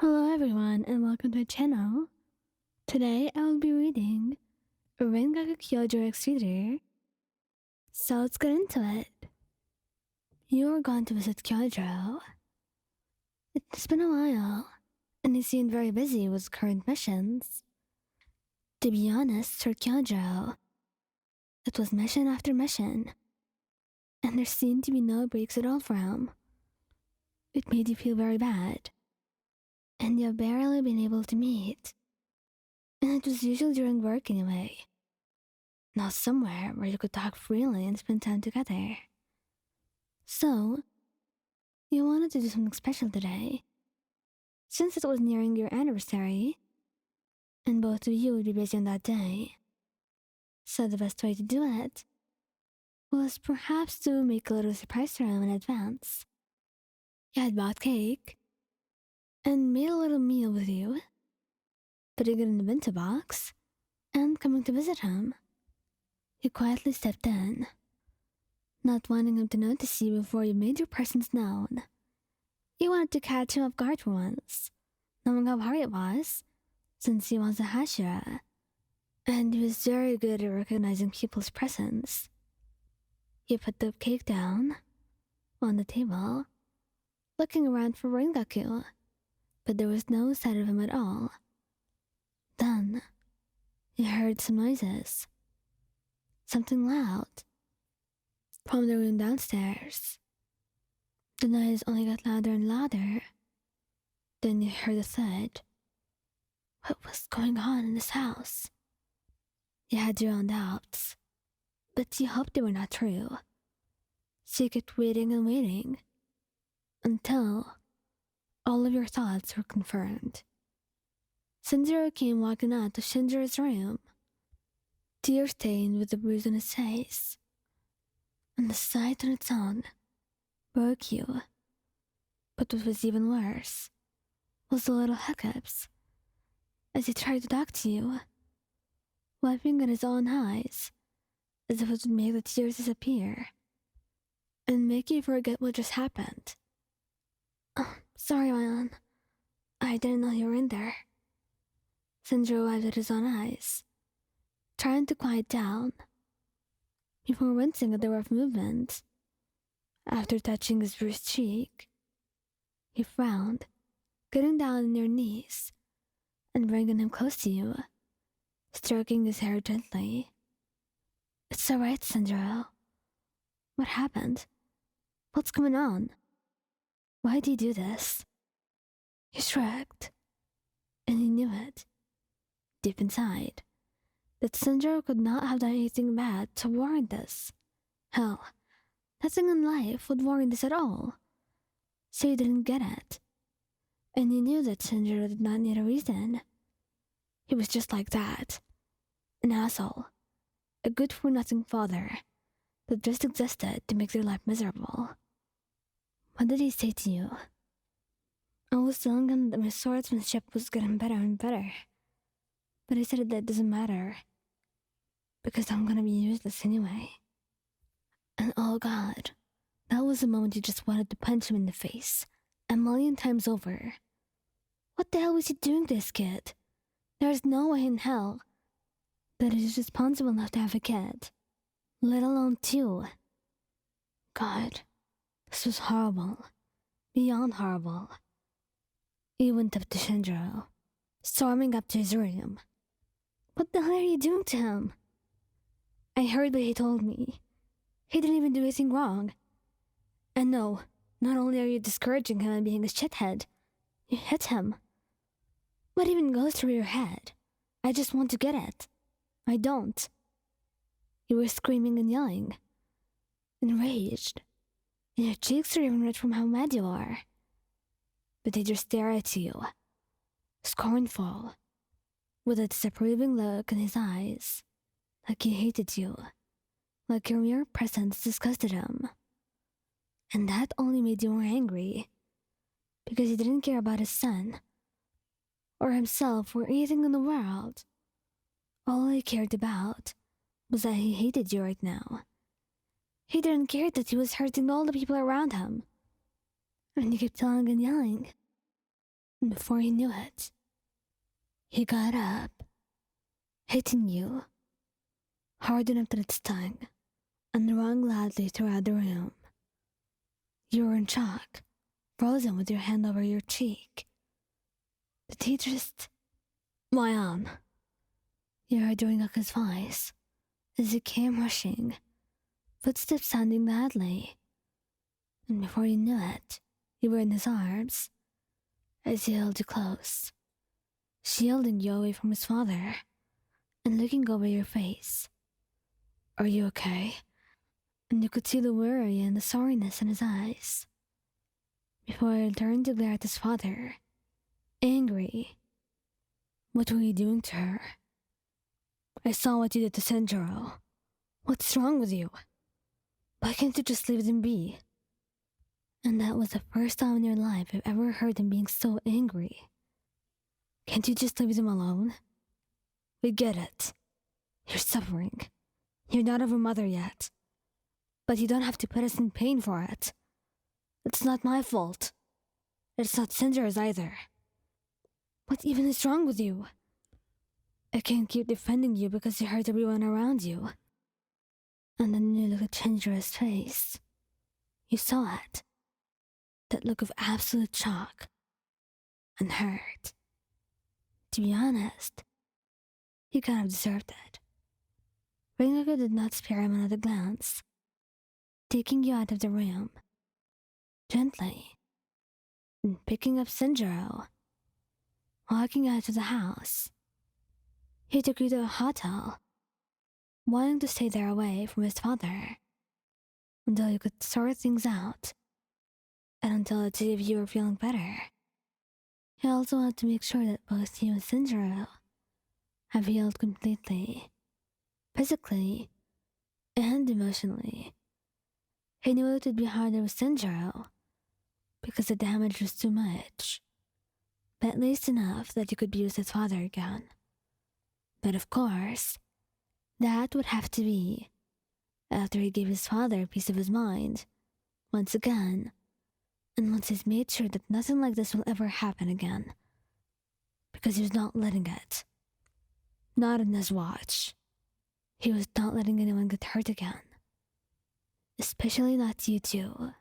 Hello everyone and welcome to my channel. Today I will be reading Rengoku Kyojuro Reader. So let's get into it. You are going to visit Kyojuro. It's been a while and he seemed very busy with current missions. To be honest, for Kyojuro, it was mission after mission, and there seemed to be no breaks at all for him. It made you feel very bad, and you've barely been able to meet. And it was usually during work anyway. Not somewhere where you could talk freely and spend time together. So, you wanted to do something special today. Since it was nearing your anniversary, and both of you would be busy on that day. So the best way to do it was perhaps to make a little surprise for him in advance. You had bought cake, and made a little meal with you, putting it in the bento box, and coming to visit him. You quietly stepped in, not wanting him to notice you before you made your presence known. You wanted to catch him off guard for once, knowing how hard it was, since he was a Hashira, and he was very good at recognizing people's presence. You put the cake down on the table, looking around for Rengoku, but there was no sight of him at all. Then, you heard some noises. Something loud. From the room downstairs. The noise only got louder and louder. Then you heard a thud. What was going on in this house? You had your own doubts, but you hoped they were not true. So you kept waiting and waiting, until all of your thoughts were confirmed. Shinjiro came walking out of Shinjiro's room, tear-stained with the bruise on his face, and the sight on its own broke you. But what was even worse was the little hiccups as he tried to talk to you, wiping at his own eyes as if it would make the tears disappear and make you forget what just happened. Oh, sorry, Ryan. I didn't know you were in there. Shinjiro wiped at his own eyes, trying to quiet down, before wincing at the rough movement. After touching his bruised cheek, he frowned, getting down on your knees and bringing him close to you, stroking his hair gently. It's all right, Shinjiro. What happened? What's going on? Why do you do this? He shrugged, and he knew it, deep inside, that Shinjiro could not have done anything bad to warrant this. Hell, nothing in life would warrant this at all. So you didn't get it. And you knew that Shinjiro did not need a reason. He was just like that. An asshole. A good-for-nothing father that just existed to make their life miserable. What did he say to you? I was telling him that my swordsmanship was getting better and better. But he said that doesn't matter, because I'm gonna be useless anyway. And oh god, that was the moment you just wanted to punch him in the face, 1,000,000 times over. What the hell was he doing to this kid? There's no way in hell that he is responsible enough to have a kid, let alone 2. God, this was horrible, beyond horrible. He went up to Shinjiro, storming up to his room. What the hell are you doing to him? I heard what he told me. He didn't even do anything wrong. And no, not only are you discouraging him and being a shithead, you hit him. What even goes through your head? I just want to get it. I don't. You were screaming and yelling, enraged, and your cheeks are even red from how mad you are. But they just stare at you, scornful, with a disapproving look in his eyes, like he hated you, like your mere presence disgusted him. And that only made you more angry, because he didn't care about his son, or himself, or anything in the world. All he cared about was that he hated you right now. He didn't care that he was hurting all the people around him. And you kept yelling and yelling. And before he knew it, he got up, hitting you hard enough that it stung, and rung loudly throughout the room. You were in shock, frozen with your hand over your cheek. Did he just... Why on? You heard Rengoku's voice as he came rushing, footsteps sounding loudly. And before you knew it, you were in his arms as he held you close, shielding you away from his father and looking over your face. Are you okay? And you could see the worry and the sorriness in his eyes. Before he turned to glare at his father, angry. What were you doing to her? I saw what you did to Senjuro. What's wrong with you? Why can't you just leave them be? And that was the first time in your life I've ever heard him being so angry. Can't you just leave them alone? We get it. You're suffering. You're not of a mother yet. But you don't have to put us in pain for it. It's not my fault. It's not Senjuro's either. What even is wrong with you? I can't keep defending you because you hurt everyone around you. And then you look at Senjuro's face. You saw it. That look of absolute shock and hurt. To be honest, he kind of deserved it. Rengoku did not spare him another glance, taking you out of the room, gently, and picking up Senjuro, walking out of the house. He took you to a hotel, wanting to stay there away from his father, until you could sort things out, and until the two of you were feeling better. He also wanted to make sure that both you and Senjuro have healed completely, physically and emotionally. He knew it would be harder with Senjuro because the damage was too much, but at least enough that he could be with his father again. But of course, that would have to be after he gave his father a piece of his mind, once again, and once he's made sure that nothing like this will ever happen again, because he was not letting it. Not on his watch. He was not letting anyone get hurt again. Especially not you two.